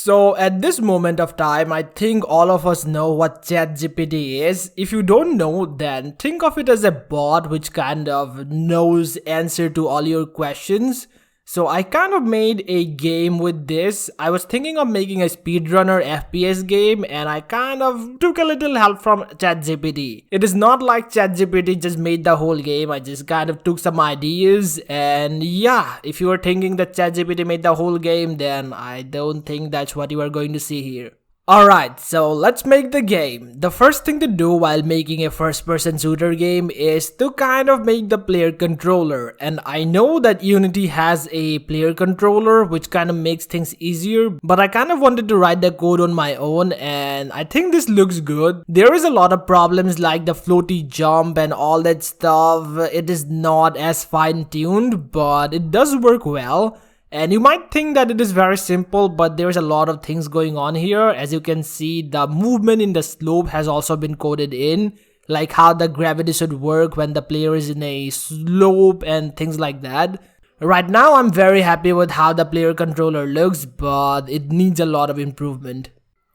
So at this moment of time, I think all of us know what ChatGPT is. If you don't know, then think of it as a bot which kind of knows answer to all your questions. So I kind of made a game with this. I was thinking of making a speedrunner FPS game and I kind of took a little help from ChatGPT. It is not like ChatGPT just made the whole game. I just kind of took some ideas and yeah, if you are thinking that ChatGPT made the whole game, then I don't think that's what you are going to see here. Alright, so let's make the game. The first thing to do while making a first-person shooter game is to kind of make the player controller. And I know that Unity has a player controller which kind of makes things easier, but I kind of wanted to write the code on my own and I think this looks good. There is a lot of problems like the floaty jump and all that stuff. It is not as fine-tuned, but it does work well. And you might think that it is very simple, but there's a lot of things going on here. As you can see, the movement in the slope has also been coded in, like how the gravity should work when the player is in a slope and things like that. Right now, I'm very happy with how the player controller looks, but it needs a lot of improvement.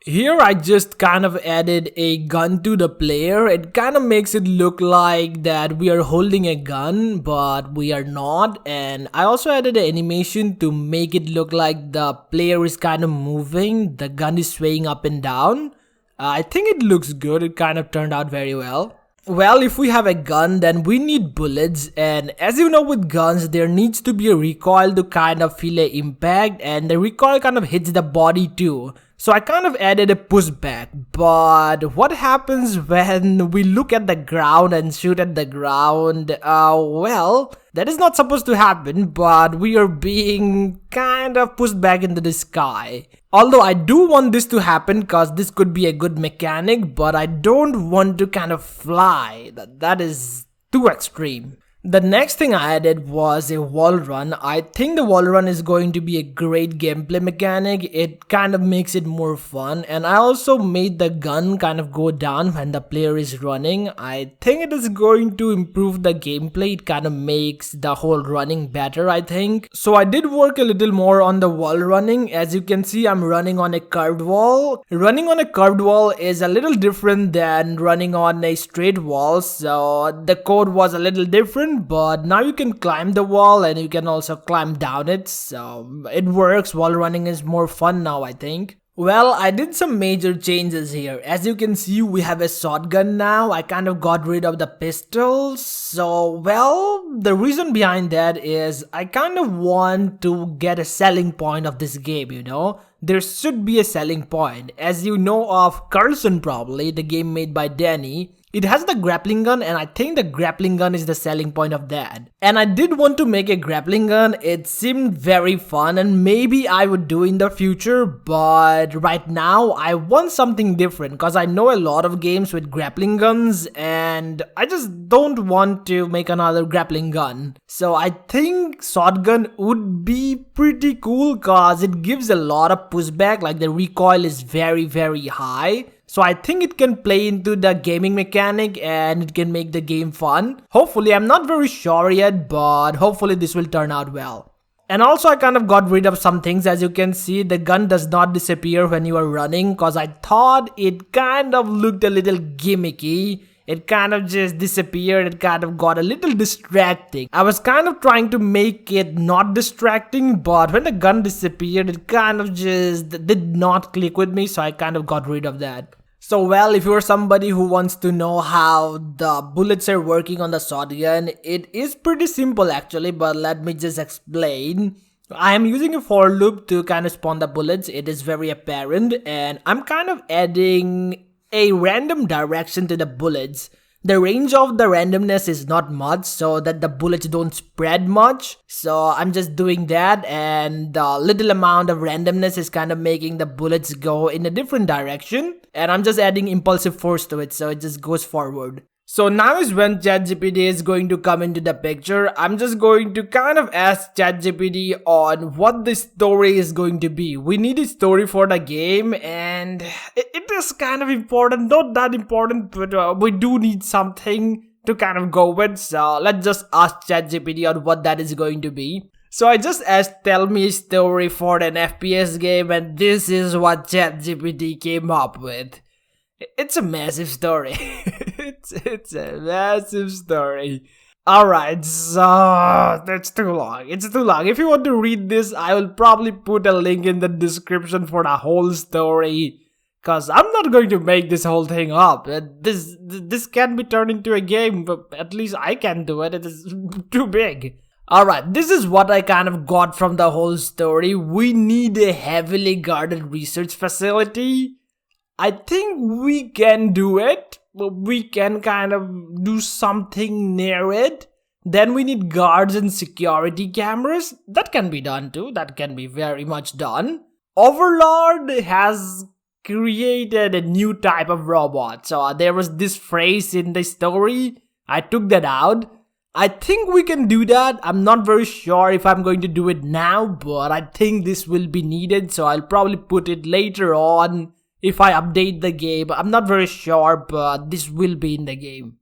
Here I just kind of added a gun to the player. It kind of makes it look like that we are holding a gun, but we are not. And I also added an animation to make it look like the player is kind of moving. The gun is swaying up and down. I think it looks good. It kind of turned out very well. Well, if we have a gun, then we need bullets, and as you know with guns, there needs to be a recoil to kind of feel an impact, and the recoil kind of hits the body too. So I kind of added a pushback, but what happens when we look at the ground and shoot at the ground? Well, that is not supposed to happen, but we are being kind of pushed back into the sky. Although I do want this to happen because this could be a good mechanic, but I don't want to kind of fly. That is too extreme. The next thing I added was a wall run. I think the wall run is going to be a great gameplay mechanic. It kind of makes it more fun, and I also made the gun kind of go down when the player is running. I think it is going to improve the gameplay. It kind of makes the whole running better, I think. So I did work a little more on the wall running. As you can see, I'm running on a curved wall. Running on a curved wall is a little different than running on a straight wall, so the code was a little different. But now you can climb the wall and you can also climb down it, so it works. Wall running is more fun now, I think. Well, I did some major changes here. As you can see, we have a shotgun now. I kind of got rid of the pistols. So, well, the reason behind that is I kind of want to get a selling point of this game, you know. There should be a selling point. As you know of Carlson probably, the game made by Danny. It has the grappling gun, and I think the grappling gun is the selling point of that. And I did want to make a grappling gun. It seemed very fun and maybe I would do in the future, but right now I want something different because I know a lot of games with grappling guns and I just don't want to make another grappling gun. So I think shotgun would be pretty cool because it gives a lot of pushback, like the recoil is very high. So I think it can play into the gaming mechanic and it can make the game fun. Hopefully, I'm not very sure yet, but hopefully this will turn out well. And also I kind of got rid of some things. As you can see, the gun does not disappear when you are running because I thought it kind of looked a little gimmicky. It kind of just disappeared. It kind of got a little distracting. I was kind of trying to make it not distracting, but when the gun disappeared, it kind of just did not click with me, so I kind of got rid of that. So well, if you're somebody who wants to know how the bullets are working on the shotgun, it is pretty simple actually, but let me just explain. I am using a for loop to kind of spawn the bullets. It is very apparent, and I'm kind of adding a random direction to the bullets. The range of the randomness is not much so that the bullets don't spread much. So I'm just doing that, and the little amount of randomness is kind of making the bullets go in a different direction. And I'm just adding impulsive force to it so it just goes forward. So now is when ChatGPT is going to come into the picture. I'm just going to kind of ask ChatGPT on what the story is going to be. We need a story for the game and it is kind of important. Not that important, but we do need something to kind of go with. So let's just ask ChatGPT on what that is going to be. So I just asked tell me a story for an FPS game, and this is what ChatGPT came up with. It's a massive story. it's a massive story. Alright, so that's too long. It's too long. If you want to read this, I will probably put a link in the description for the whole story. Cause I'm not going to make this whole thing up. This can be turned into a game, but at least I can do it. It is too big. Alright, this is what I kind of got from the whole story. We need a heavily guarded research facility. I think we can do it. We can kind of do something near it. Then we need guards and security cameras. That can be done too. That can be very much done. Overlord has created a new type of robot. So there was this phrase in the story. I took that out. I think we can do that. I'm not very sure if I'm going to do it now, but I think this will be needed. So I'll probably put it later on if I update the game. I'm not very sure, but this will be in the game.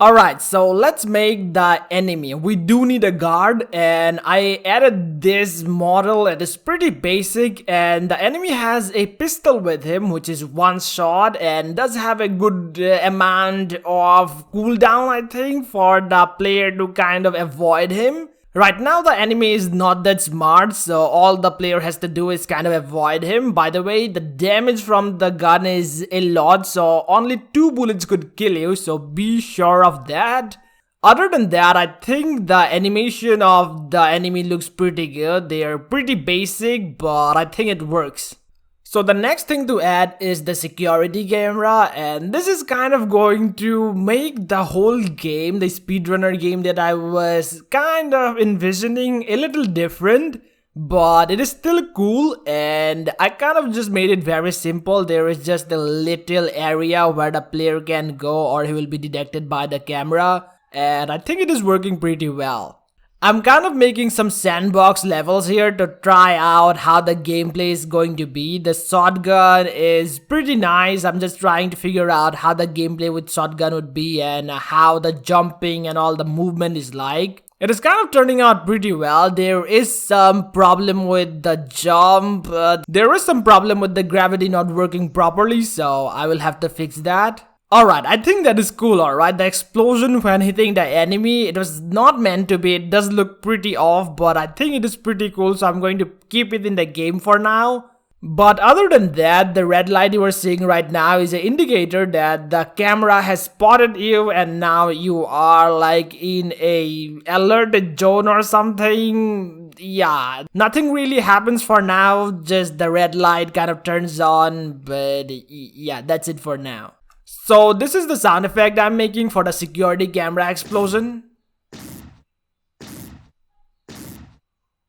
Alright, so let's make the enemy. We do need a guard, and I added this model. It is pretty basic, and the enemy has a pistol with him, which is one shot, and does have a good amount of cooldown, I think, for the player to kind of avoid him. Right now the enemy is not that smart, so all the player has to do is kind of avoid him. By the way, the damage from the gun is a lot, so only 2 bullets could kill you, so be sure of that. Other than that, I think the animation of the enemy looks pretty good. They are pretty basic, but I think it works. So the next thing to add is the security camera, and this is kind of going to make the whole game, the speedrunner game that I was kind of envisioning, a little different. But it is still cool, and I kind of just made it very simple. There is just a little area where the player can go or he will be detected by the camera, and I think it is working pretty well. I'm kind of making some sandbox levels here to try out how the gameplay is going to be. The shotgun is pretty nice. I'm just trying to figure out how the gameplay with shotgun would be and how the jumping and all the movement is like. It is kind of turning out pretty well. There is some problem with the jump. There is some problem with the gravity not working properly, so I will have to fix that. Alright, I think that is cool, alright. The explosion when hitting the enemy, it was not meant to be. It does look pretty off, but I think it is pretty cool, so I'm going to keep it in the game for now. But other than that, the red light you are seeing right now is an indicator that the camera has spotted you and now you are like in a alerted zone or something. Yeah, nothing really happens for now, just the red light kind of turns on, but yeah, that's it for now. So this is the sound effect I'm making for the security camera explosion.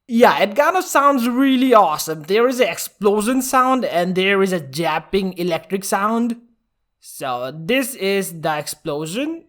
Yeah, it kind of sounds really awesome. There is an explosion sound and there is a japping electric sound. So this is the explosion.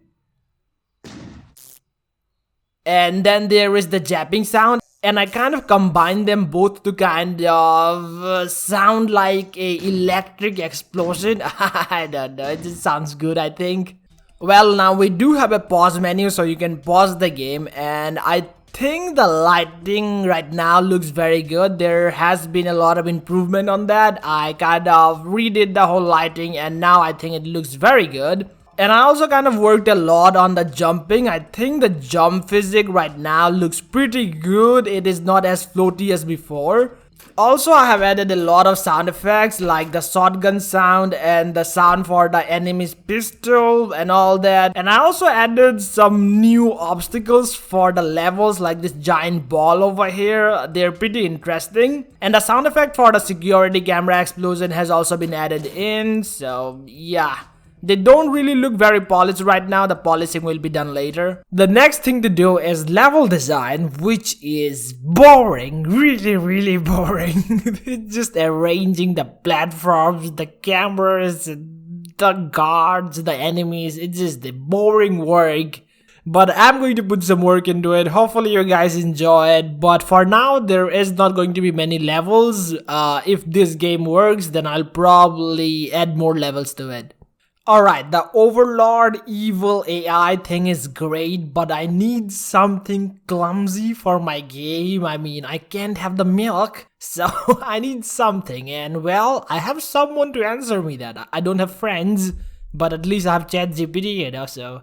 And then there is the japping sound. And I kind of combined them both to kind of sound like a electric explosion. I don't know, it just sounds good, I think. Well, now we do have a pause menu, so you can pause the game. And I think the lighting right now looks very good. There has been a lot of improvement on that. I kind of redid the whole lighting and now I think it looks very good. And I also kind of worked a lot on the jumping. I think the jump physics right now looks pretty good. It is not as floaty as before. Also, I have added a lot of sound effects like the shotgun sound and the sound for the enemy's pistol and all that. And I also added some new obstacles for the levels like this giant ball over here. They're pretty interesting. And the sound effect for the security camera explosion has also been added in. So yeah. They don't really look very polished right now. The polishing will be done later. The next thing to do is level design, which is boring. Really boring. It's just arranging the platforms, the cameras, the guards, the enemies. It's just the boring work. But I'm going to put some work into it. Hopefully you guys enjoy it. But for now, there is not going to be many levels. If this game works, then I'll probably add more levels to it. Alright, the overlord evil AI thing is great, but I need something clumsy for my game. I mean, I can't have the milk, so I need something. And well, I have someone to answer me that. I don't have friends, but at least I have ChatGPT, so...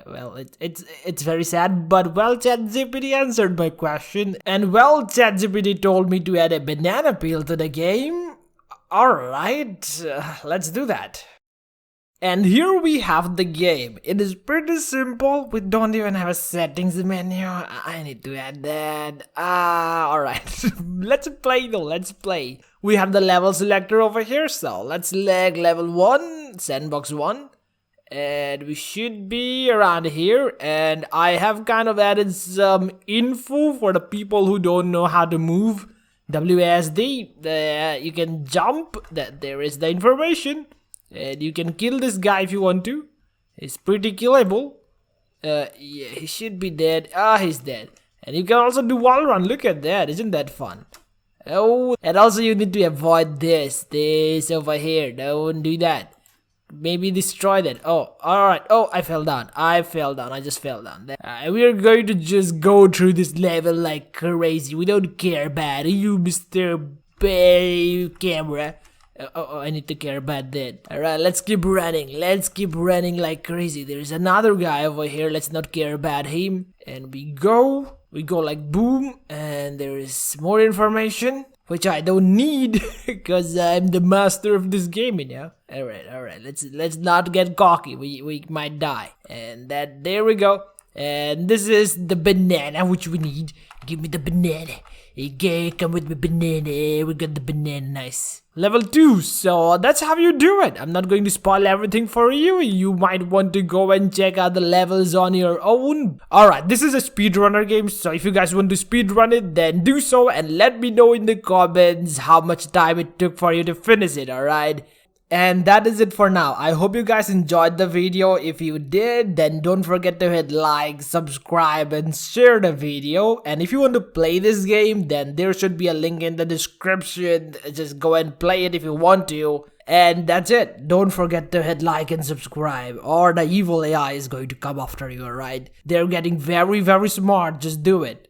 Well, it's very sad, but well, ChatGPT answered my question. And well, ChatGPT told me to add a banana peel to the game. Alright, let's do that. And here we have the game. It is pretty simple. We don't even have a settings menu. I need to add that. Alright. Let's play though. Let's play. We have the level selector over here. So let's select level 1, sandbox 1. And we should be around here. And I have kind of added some info for the people who don't know how to move. WASD. You can jump. There is the information. And you can kill this guy if you want to. He's pretty killable. Yeah, he should be dead. He's dead. And you can also do wall run. Look at that. Isn't that fun? Oh, and also you need to avoid this over here. Don't do that. Maybe destroy that. Oh, alright. Oh, I fell down. I just fell down. We are going to just go through this level like crazy. We don't care about you, Mr. Camera. Oh, I need to care about that. Alright, let's keep running. Let's keep running like crazy. There's another guy over here. Let's not care about him. And we go like boom. And there is more information, which I don't need because I'm the master of this game, Alright. Let's not get cocky. We might die. And there we go. And this is the banana which we need. Give me the banana. Okay, come with me, banana. We got the banana, nice. Level 2, so that's how you do it. I'm not going to spoil everything for you. You might want to go and check out the levels on your own. Alright, this is a speedrunner game, so if you guys want to speedrun it, then do so and let me know in the comments how much time it took for you to finish it, alright? And that is it for now. I hope you guys enjoyed the video. If you did, then don't forget to hit like, subscribe and share the video. And if you want to play this game, then there should be a link in the description. Just go and play it if you want to. And that's it. Don't forget to hit like and subscribe or the evil AI is going to come after you, alright? They're getting very, very smart. Just do it.